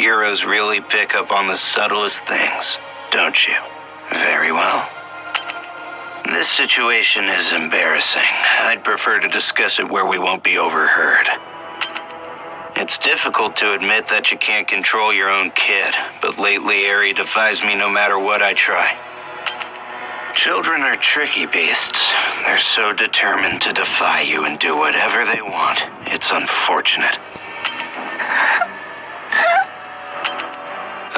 heroes really pick up on the subtlest things, don't you? Very well. This situation is embarrassing. I'd prefer to discuss it where we won't be overheard. It's difficult to admit that you can't control your own kid, but lately Ari defies me no matter what I try. Children are tricky beasts. They're so determined to defy you and do whatever they want. It's unfortunate.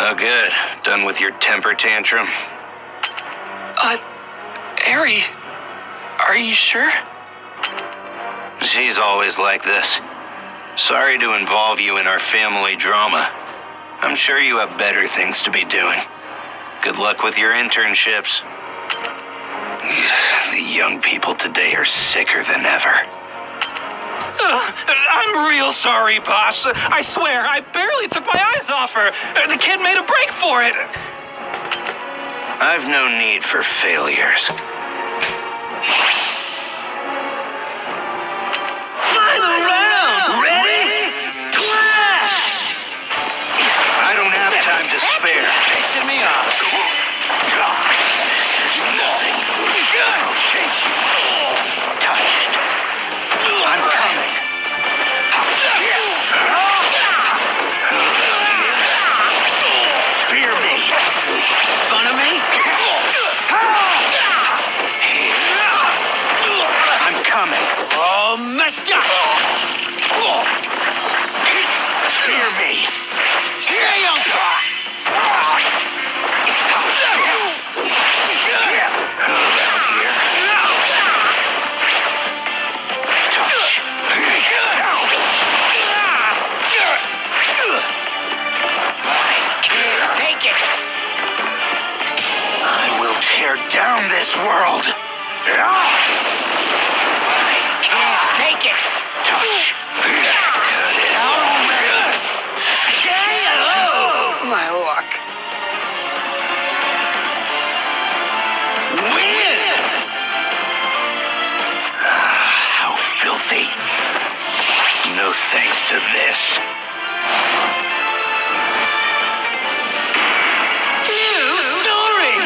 Oh, good. Done with your temper tantrum? Ari, are you sure? She's always like this. Sorry to involve you in our family drama. I'm sure you have better things to be doing. Good luck with your internships. The young people today are sicker than ever. I'm real sorry, boss. I swear, I barely took my eyes off her. The kid made a break for it. I've no need for failures. Final round! Ready? Clash! I don't have time to spare. Pissing me off. This is nothing. I'll chase you. Touched. I'm coming. Fear me. Fun of me? I'm coming. Oh, messed up! Fear me. Say Touch. Down. Can't take it. I will tear down this world. Can't take it. Touch. Cut it out already. My luck. Win! How filthy. No thanks to this. New story!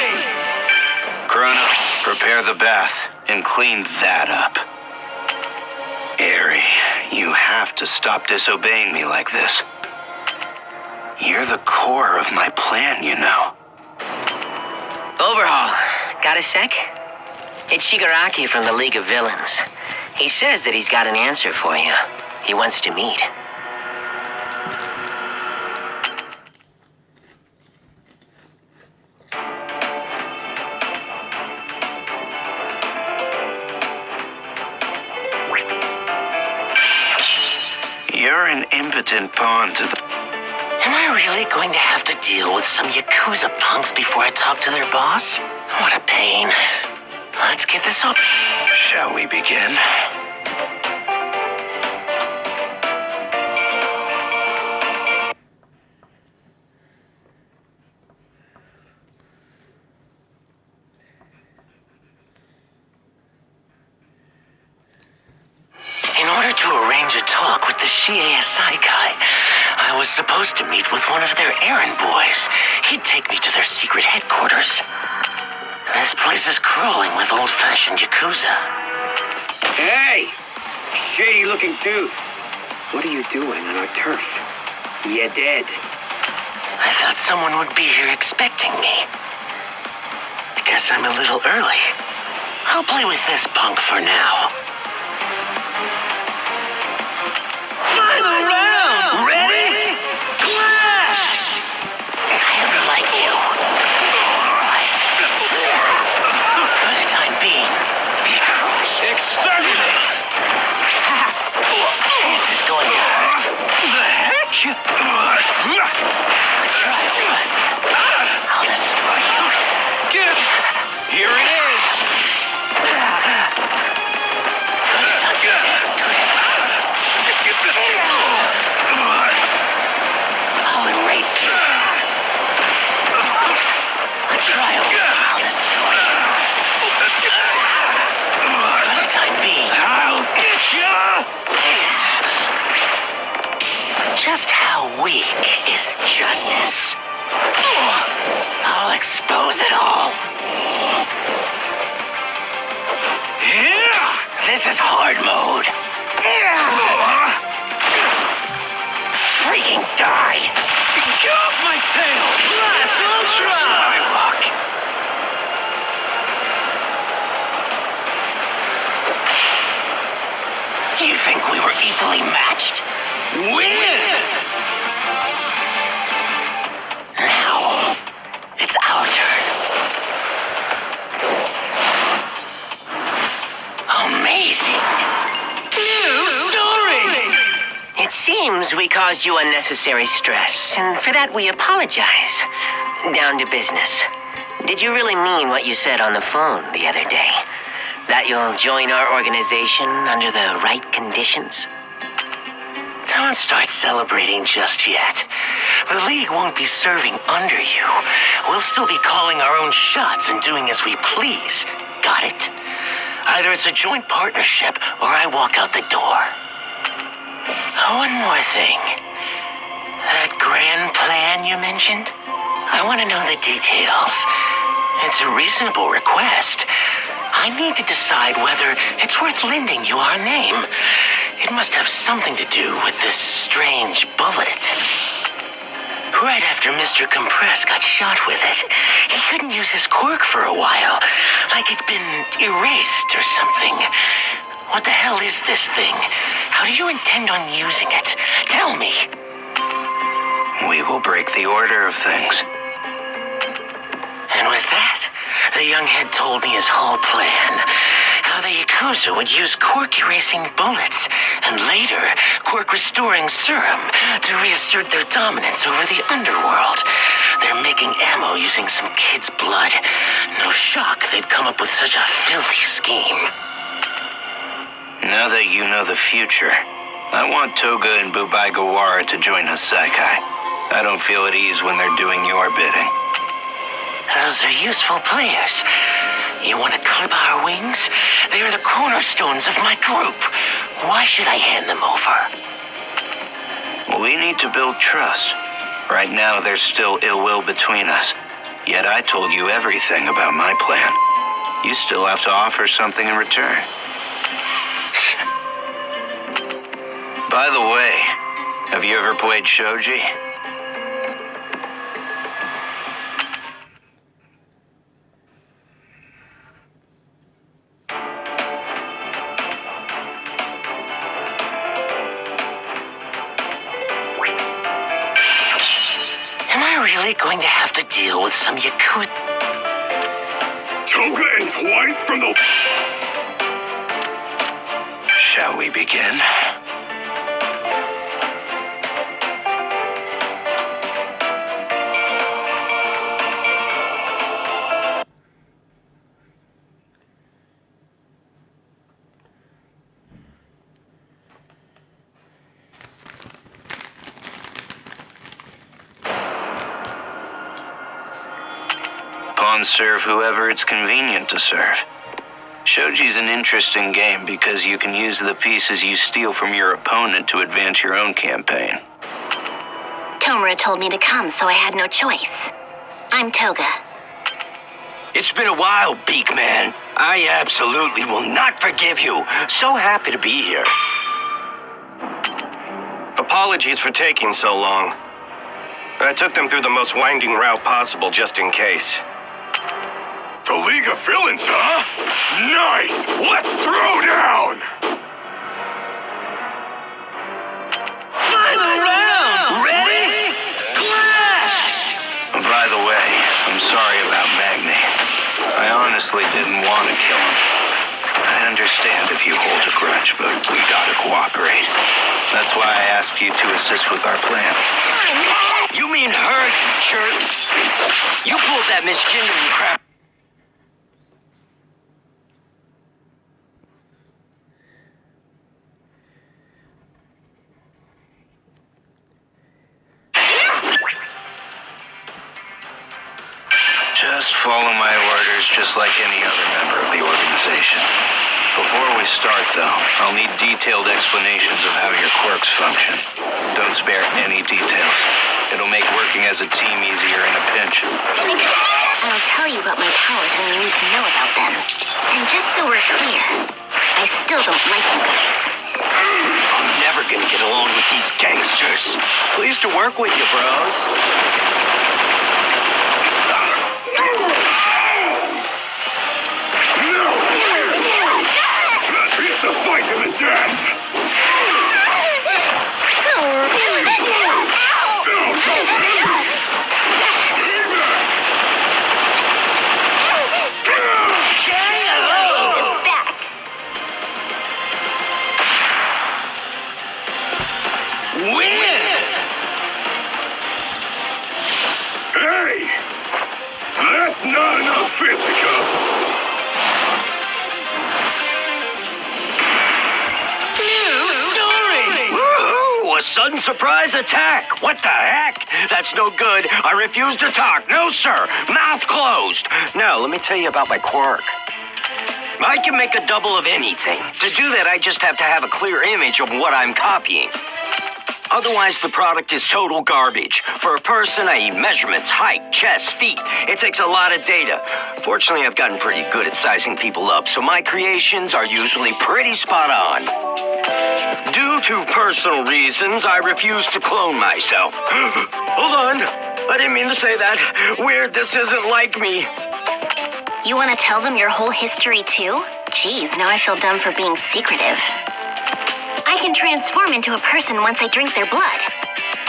Chrono, prepare the bath and clean that up. Ari, you have to stop disobeying me like this. You're the core of my plan, you know. Overhaul. Got a sec? It's Shigaraki from the League of Villains. He says that he's got an answer for you. He wants to meet. You're an impotent pawn to the... Am I really going to have to deal with some Yakuza punks before I talk to their boss? What a pain. Let's get this over. Shall we begin? In order to arrange a talk with the Shiei Saikai, I was supposed to meet with one of their errand boys. He'd take me to their secret headquarters. This place is crawling with old-fashioned Yakuza. Hey! Shady-looking dude. What are you doing on our turf? You're dead. I thought someone would be here expecting me. I guess I'm a little early. I'll play with this punk for now. Final round! Ready? Clash! I don't like you. For the time being, be crushed. Exterminate! This is going to hurt. The heck? A trial run. I'll destroy you. Get it! Here it is! For the time dead grip. I'll erase you. A trial. I'll destroy you. For the time being. I'll get ya! Just how weak is justice. I'll expose it all. Yeah! This is hard mode. Freaking die! Get off my tail! Blast Ultra! You think we were equally matched? Win! Now, it's our turn. Amazing. New story! It seems we caused you unnecessary stress, and for that we apologize. Down to business. Did you really mean what you said on the phone the other day? That you'll join our organization under the right conditions? Don't start celebrating just yet. The League won't be serving under you. We'll still be calling our own shots and doing as we please. Got it? Either it's a joint partnership or I walk out the door. One more thing. That grand plan you mentioned? I want to know the details. It's a reasonable request. I need to decide whether it's worth lending you our name. It must have something to do with this strange bullet. Right after Mr. Compress got shot with it, he couldn't use his quirk for a while, like it'd been erased or something. What the hell is this thing? How do you intend on using it? Tell me. We will break the order of things. And with that, the young head told me his whole plan. How the Yakuza would use quirk-erasing bullets, and later, quirk-restoring serum to reassert their dominance over the underworld. They're making ammo using some kid's blood. No shock they'd come up with such a filthy scheme. Now that you know the future, I want Toga and Bubai Gawara to join us, Saikai. I don't feel at ease when they're doing your bidding. Those are useful players. You want to clip our wings? They are the cornerstones of my group. Why should I hand them over? We need to build trust. Right now, there's still ill will between us. Yet I told you everything about my plan. You still have to offer something in return. By the way, have you ever played Shoji? Am I really going to have to deal with some Yakuza? Toga and twice from the... Shall we begin? Pawns serve whoever it's convenient to serve. Shoji's an interesting game because you can use the pieces you steal from your opponent to advance your own campaign. Tomura told me to come, so I had no choice. I'm Toga. It's been a while, Beak Man. I absolutely will not forgive you. So happy to be here. Apologies for taking so long. I took them through the most winding route possible just in case. The League of Villains, huh? Nice! Let's throw down! Final round! Ready? Clash! By the way, I'm sorry about Magni. I honestly didn't want to kill him. I understand if you hold a grudge, but we gotta cooperate. That's why I asked you to assist with our plan. You mean her, you jerk? You pulled that misgendering crap. Just follow my orders just like any other member of the organization. Before we start, though, I'll need detailed explanations of how your quirks function. Don't spare any details. It'll make working as a team easier in a pinch. I'll tell you about my powers when you need to know about them. And just so we're clear, I still don't like you guys. I'm never gonna get along with these gangsters. Pleased to work with you, bros. It's a fight to the death! Hey! That's not enough fisticuffs! Woohoo! A sudden surprise attack! What the heck? That's no good. I refuse to talk. No, sir. Mouth closed. Now, let me tell you about my quirk. I can make a double of anything. To do that, I just have to have a clear image of what I'm copying. Otherwise, the product is total garbage. For a person, I need measurements, height, chest, feet. It takes a lot of data. Fortunately, I've gotten pretty good at sizing people up, so my creations are usually pretty spot on. Due to personal reasons, I refuse to clone myself. Hold on. I didn't mean to say that. Weird, this isn't like me. You want to tell them your whole history too? Geez, now I feel dumb for being secretive. I can transform into a person once I drink their blood.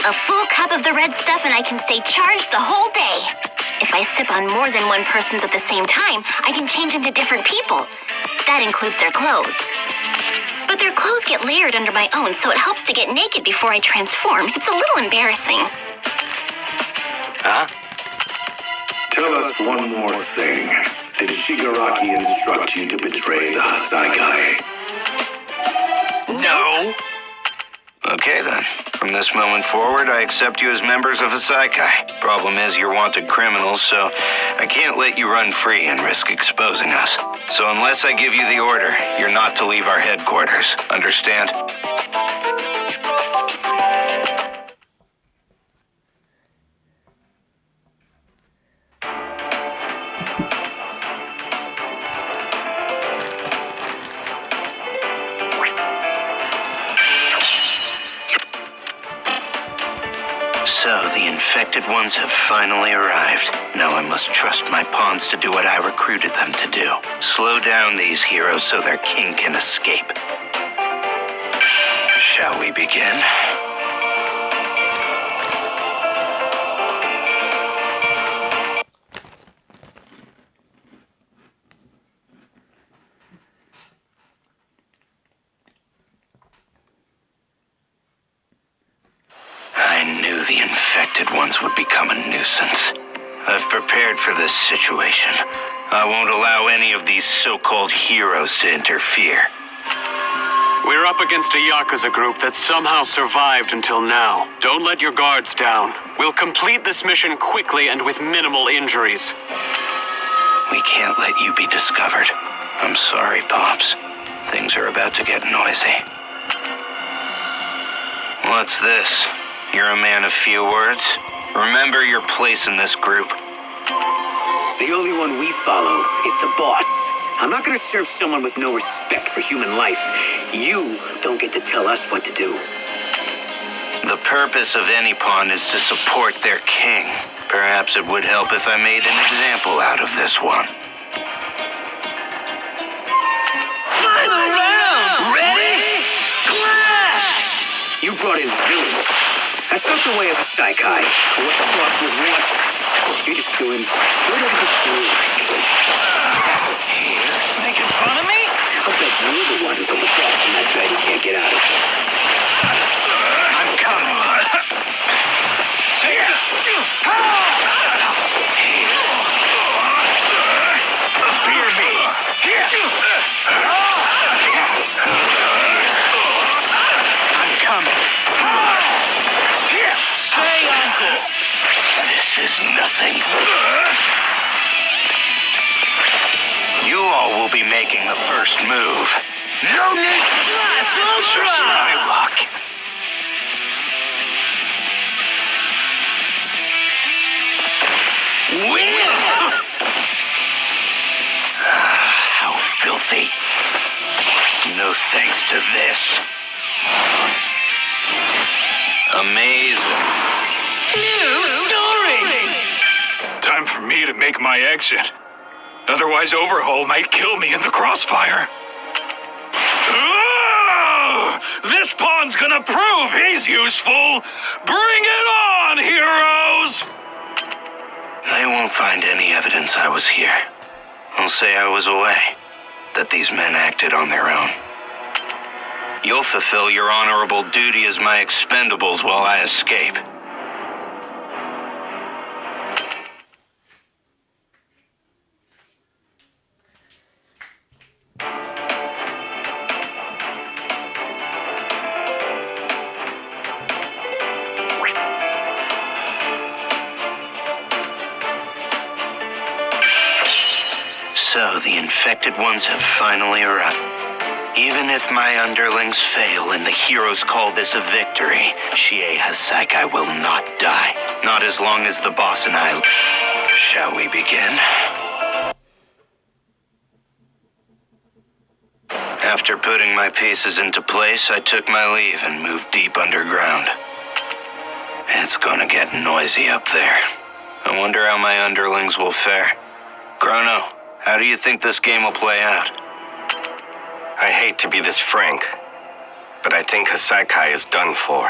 A full cup of the red stuff and I can stay charged the whole day. If I sip on more than one person's at the same time, I can change into different people. That includes their clothes. But their clothes get layered under my own, so it helps to get naked before I transform. It's a little embarrassing. Huh? Tell us one more thing. Did Shigaraki instruct you to betray the Hasaikai? No. Okay, then. From this moment forward, I accept you as members of Hasaikai. Problem is, you're wanted criminals, so I can't let you run free and risk exposing us. So unless I give you the order, you're not to leave our headquarters. Understand? So, the infected ones have finally arrived. Now I must trust my pawns to do what I recruited them to do. Slow down these heroes so their king can escape. Shall we begin? I knew the infected ones would become a nuisance. I've prepared for this situation. I won't allow any of these so-called heroes to interfere. We're up against a Yakuza group that somehow survived until now. Don't let your guards down. We'll complete this mission quickly and with minimal injuries. We can't let you be discovered. I'm sorry, Pops. Things are about to get noisy. What's this? You're a man of few words? Remember your place in this group. The only one we follow is the boss. I'm not gonna serve someone with no respect for human life. You don't get to tell us what to do. The purpose of any pawn is to support their king. Perhaps it would help if I made an example out of this one. Final round! Ready? Clash! You brought in villains. That's not the way of a Saikai. What the boss would want. You're just doing whatever the fool. Making fun of me? I'll bet you're the one who put the boss in that bed he can't get out of. I'm coming. Fear me. I'm coming. Say, Uncle. This is nothing. be making the first move. No need to blast Ultra! My luck. Win! How filthy. No thanks to this. Amazing. New story! Time for me to make my exit. Otherwise, Overhaul might kill me in the crossfire. Ah! This pawn's gonna prove he's useful! Bring it on, heroes! They won't find any evidence I was here. I'll say I was away, that these men acted on their own. You'll fulfill your honorable duty as my expendables while I escape. So, the infected ones have finally arrived. Even if my underlings fail and the heroes call this a victory, Shie Hasaikai will not die. Not as long as the boss and I... Shall we begin? After putting my pieces into place, I took my leave and moved deep underground. It's gonna get noisy up there. I wonder how my underlings will fare. Chrono, how do you think this game will play out? I hate to be this frank, but I think Hasaikai is done for.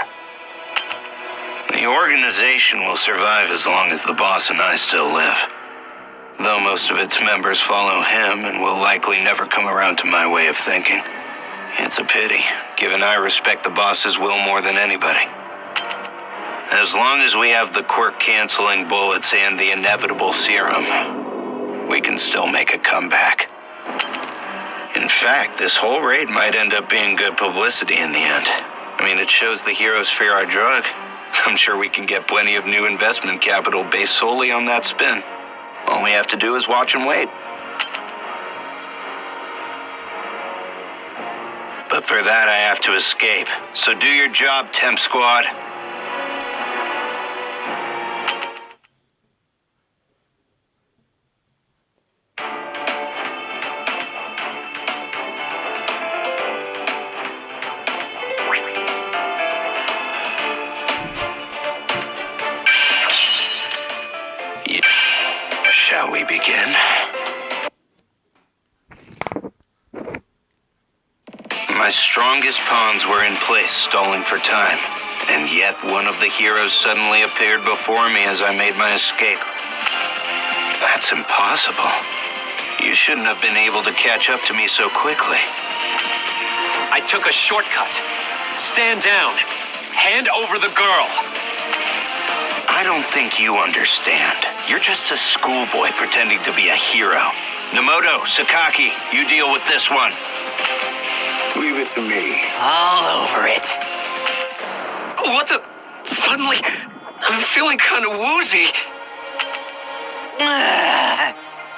The organization will survive as long as the boss and I still live. Though most of its members follow him and will likely never come around to my way of thinking. It's a pity, given I respect the boss's will more than anybody. As long as we have the quirk-canceling bullets and the inevitable serum, we can still make a comeback. In fact, this whole raid might end up being good publicity in the end. I mean, it shows the heroes fear our drug. I'm sure we can get plenty of new investment capital based solely on that spin. All we have to do is watch and wait. But for that, I have to escape. So do your job, Temp Squad. Shall we begin? My strongest pawns were in place, stalling for time, and yet one of the heroes suddenly appeared before me as I made my escape. That's impossible. You shouldn't have been able to catch up to me so quickly. I took a shortcut. Stand down. Hand over the girl. I don't think you understand. You're just a schoolboy pretending to be a hero. Nemoto, Sakaki, you deal with this one. Leave it to me. All over it. What the? Suddenly, I'm feeling kind of woozy.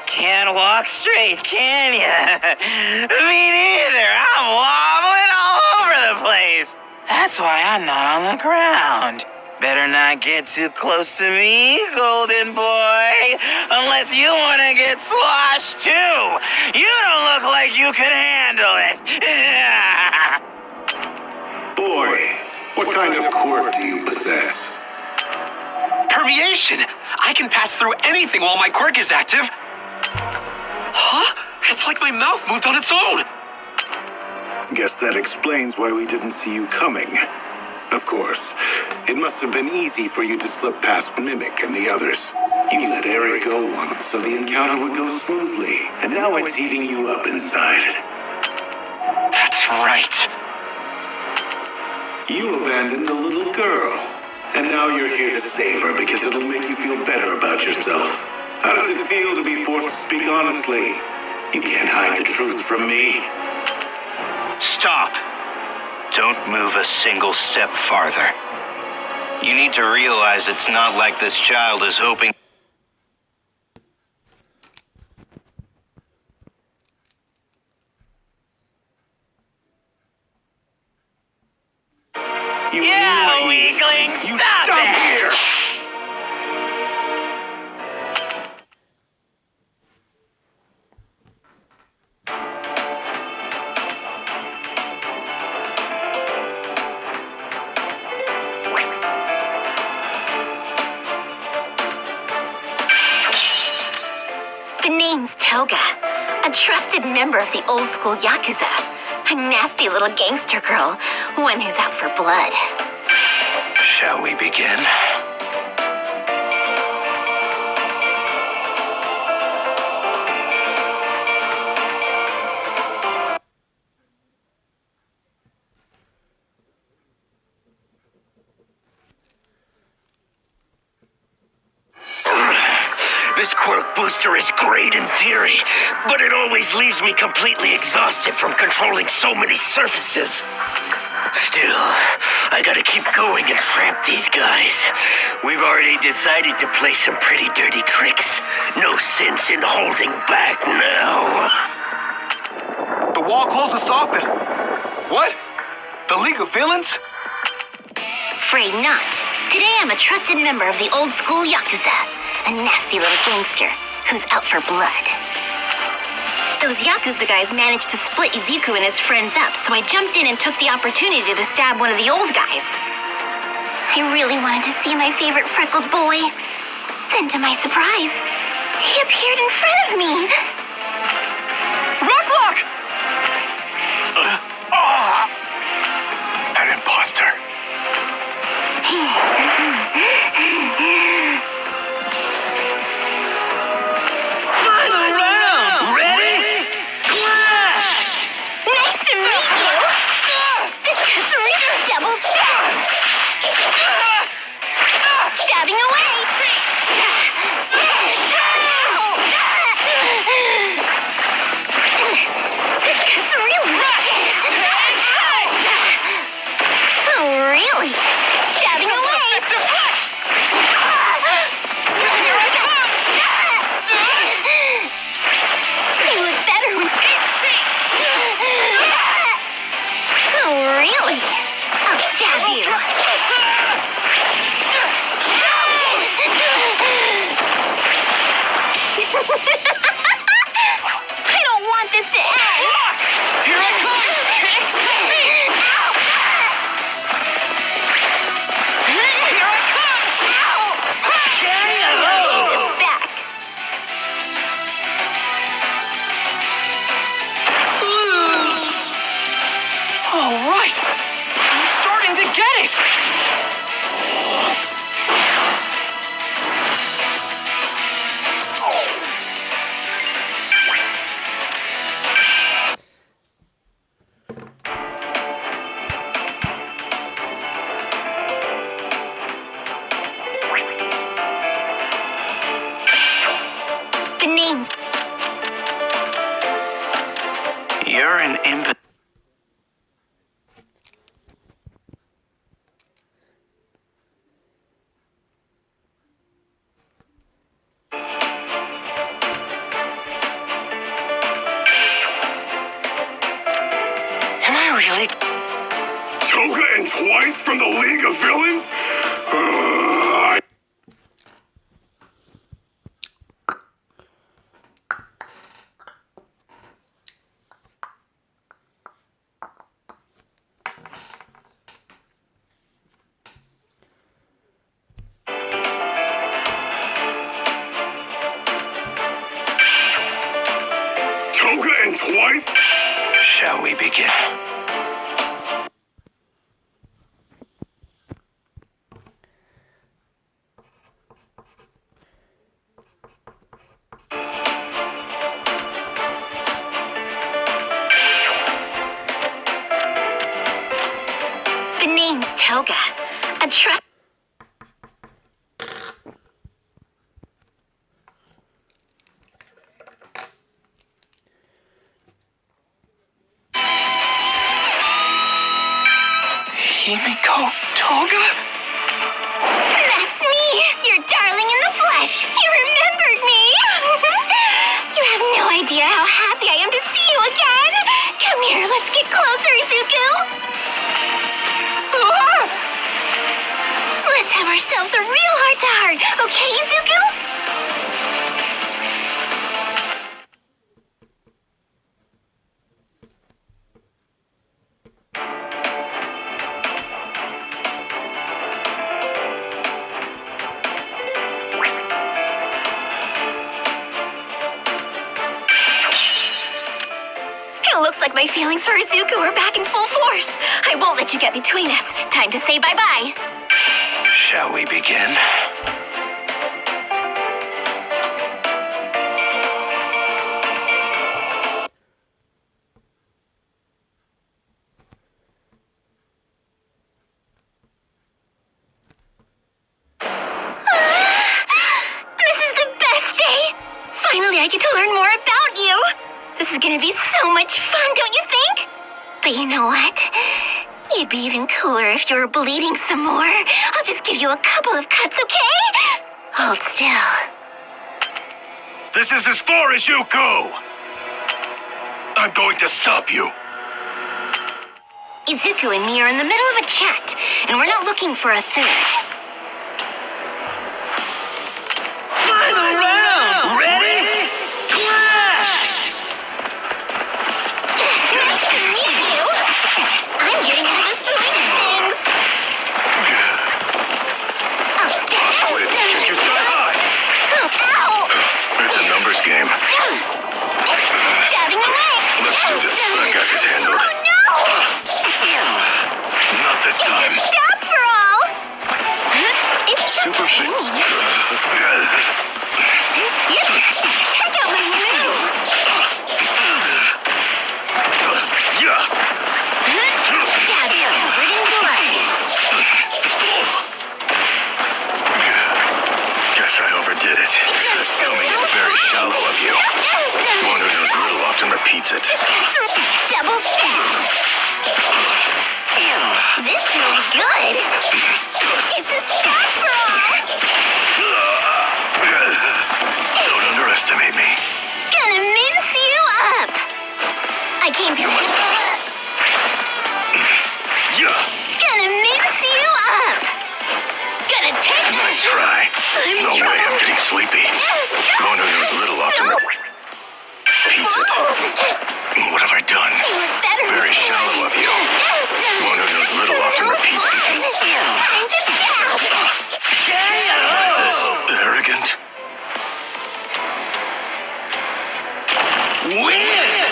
Can't walk straight, can ya? Me neither. I'm wobbling all over the place. That's why I'm not on the ground. Better not get too close to me, golden boy. Unless you want to get sloshed too. You don't look like you can handle it. Boy, what kind of quirk do you possess? Permeation! I can pass through anything while my quirk is active. Huh? It's like my mouth moved on its own. Guess that explains why we didn't see you coming. Of course, it must have been easy for you to slip past Mimic and the others. You let Eric go once so the encounter would go smoothly, and now it's eating you up inside. That's right. You abandoned a little girl, and now you're here to save her because it'll make you feel better about yourself. How does it feel to be forced to speak honestly? You can't hide the truth from me. Stop. Don't move a single step farther. You need to realize it's not like this child is hoping... You Yeah, naughty- weakling, You stop it! here! The name's Toga, a trusted member of the old school Yakuza. A nasty little gangster girl, one who's out for blood. Shall we begin? This quirk booster is great in theory, but it always leaves me completely exhausted from controlling so many surfaces. Still, I gotta keep going and trap these guys. We've already decided to play some pretty dirty tricks. No sense in holding back now. The wall closed us off and... What? The League of Villains? Afraid not. Today I'm a trusted member of the old school Yakuza. A nasty little gangster who's out for blood. Those Yakuza guys managed to split Izuku and his friends up, so I jumped in and took the opportunity to stab one of the old guys. I really wanted to see my favorite freckled boy. Then, to my surprise, he appeared in front of me. Rocklock! An imposter. Final round! Ready? Clash! Nice to meet you! This cuts right through double stab! Stabbing away! This cuts really Oh, really? Stabbing away! You look better when... Oh, really? I'll stab you. I don't want this to end. Here I come! Here I come! Ow! Back. All right. I'm starting to get it. The name's... You're an imbecile. Am I really? Toga and twice from the League of Villains? Toga and twice? Shall we begin? The name's Toga. A trust... Himiko Toga? That's me! Your darling in the flesh! You remembered me! You have no idea how happy I am to see you again! Come here, let's get closer, Izuku! okay, Izuku? It looks like my feelings for Izuku are back in full force. I won't let you get between us. Time to say bye-bye. Shall we begin? This is the best day! Finally, I get to learn more about you! This is gonna be so much fun, don't you think? But you know what? You'd be even cooler if you were bleeding some more. I'll just give you a couple of cuts, okay? Hold still. This is as far as you go! I'm going to stop you. Izuku and me are in the middle of a chat, and we're not looking for a third. Final round! Ready? Clash! Nice to meet you! I'm getting into the swing of things. I'll stab you. Kick your sky high! Ow! It's a numbers game. Stabbing away! Let's do this. I got this handled. Oh no! Not this time. Stop for all! It's just Super pain. fixed. Check out my moves! Yeah! Stab you covered in blood. Guess I overdid it. Coming in very shallow of you. One who knows little often repeats it. Double stab. This feels good. It's a stab for all. Don't underestimate me. Gonna mince you up. I came to Yeah! Gonna mince you up. Gonna take this. Nice try. No way, I'm getting sleepy. One who knows little often repeats it. What have I done? Very shallow of you. One who knows little often repeats it. Time to stab. This arrogant. Win!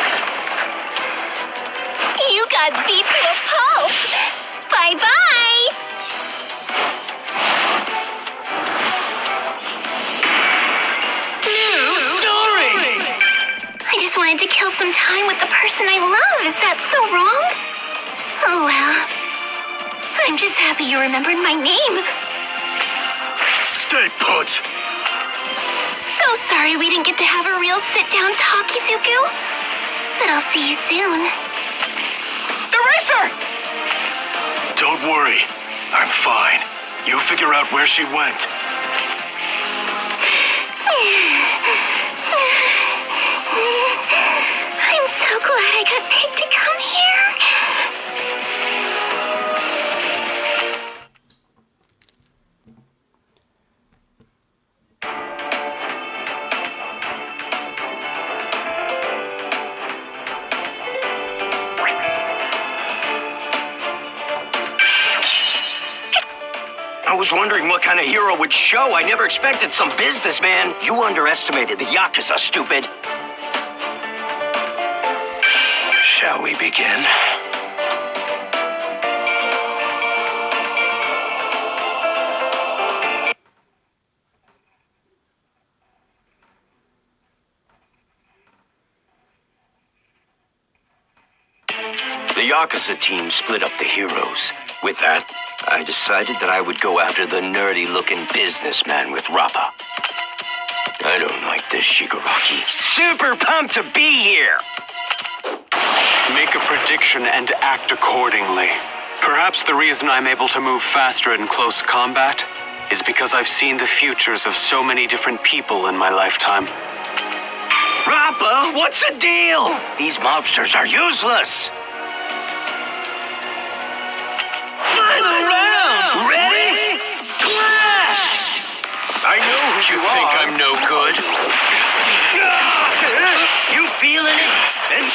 You got beat to a pulp. Bye-bye. Story! I just wanted to kill some time with the person I love. Is that so wrong? Oh well. I'm just happy you remembered my name. Stay put! So sorry we didn't get to have a real sit-down talk, Izuku. But I'll see you soon. Eraser! Don't worry. I'm fine. You figure out where she went. I'm so glad I got picked to come here. I was wondering what kind of hero would show. I never expected some businessman. You underestimated the Yakuza, stupid. Shall we begin? The Yakuza team split up the heroes. With that, I decided that I would go after the nerdy-looking businessman with Rappa. I don't like this, Shigaraki. Super pumped to be here! Make a prediction and act accordingly. Perhaps the reason I'm able to move faster in close combat is because I've seen the futures of so many different people in my lifetime. Rappa, what's the deal? These mobsters are useless! Final round! Ready? Clash! I know who you think are. I'm no good? You feeling it? And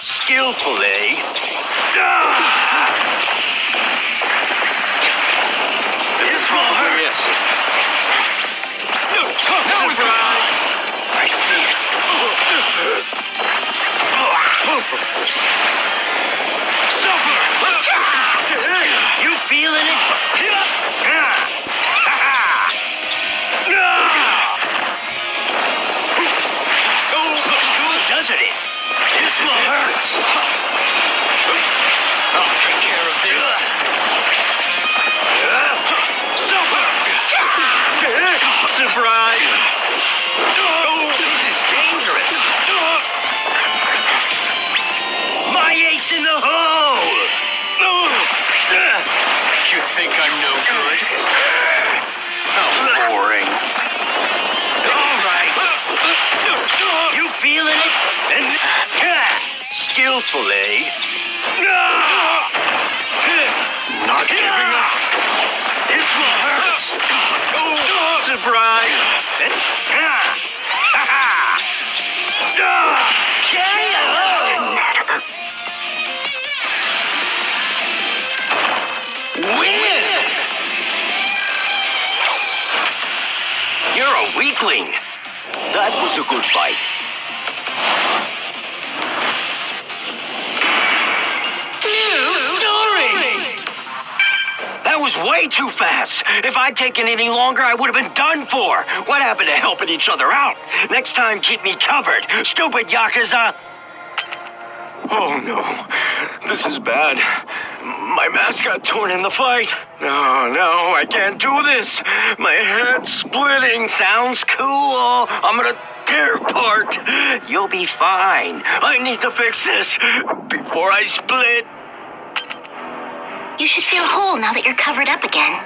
skillful, eh? This will hurt. Now is the time. I see it. Suffer! You feeling it? Looks good, doesn't it? This will hurt. I'll take care of this. Suffer! Surprise! This is dangerous. My ace in the hole! You think I'm no good? How boring. All right. You feeling it? And skillful, eh? Not giving up. This will hurt. Surprise. And win! You're a weakling. That was a good fight. New story! That was way too fast. If I'd taken any longer, I would have been done for. What happened to helping each other out? Next time, keep me covered. Stupid Yakuza. Oh, no. This is bad. My mask got torn in the fight. No, I can't do this. My head's splitting. Sounds cool. I'm gonna tear apart. You'll be fine. I need to fix this before I split. You should feel whole now that you're covered up again.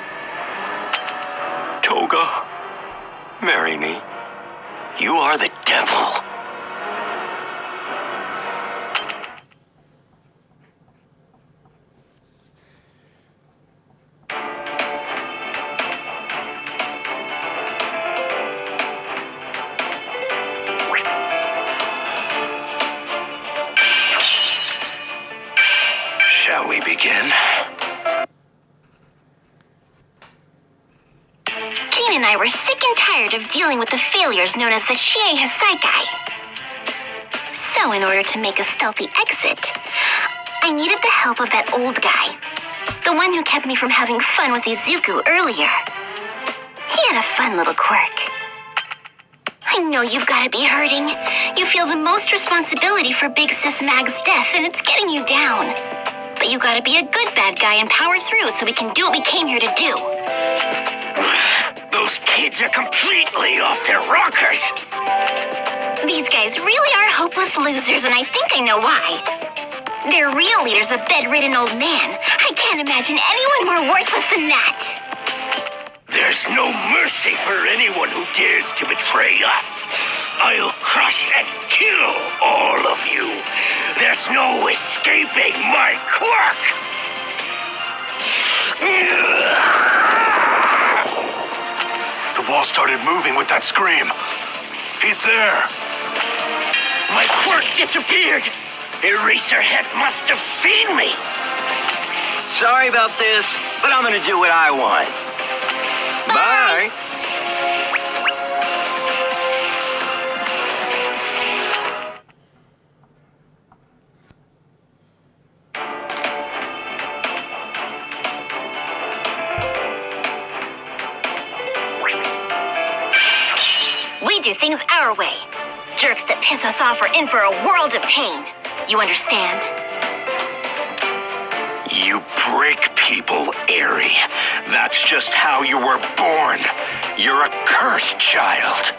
Toga, marry me. You are the devil. Shall we begin? Jean and I were sick and tired of dealing with the failures known as the Shie Hasaikai. So in order to make a stealthy exit, I needed the help of that old guy. The one who kept me from having fun with Izuku earlier. He had a fun little quirk. I know you've got to be hurting. You feel the most responsibility for Big Sis Mag's death, and it's getting you down. But you gotta be a good bad guy and power through so we can do what we came here to do. Those kids are completely off their rockers. These guys really are hopeless losers, and I think I know why. Their real leader's a bedridden old man. I can't imagine anyone more worthless than that. There's no mercy for anyone who dares to betray us. I'll crush and kill all of you. There's no escaping my quirk. The wall started moving with that scream. He's there. My quirk disappeared. Eraserhead must have seen me. Sorry about this, but I'm gonna do what I want. Bye. We do things our way. Jerks that piss us off are in for a world of pain. You understand? You break people, Eri. That's just how you were born. You're a cursed child.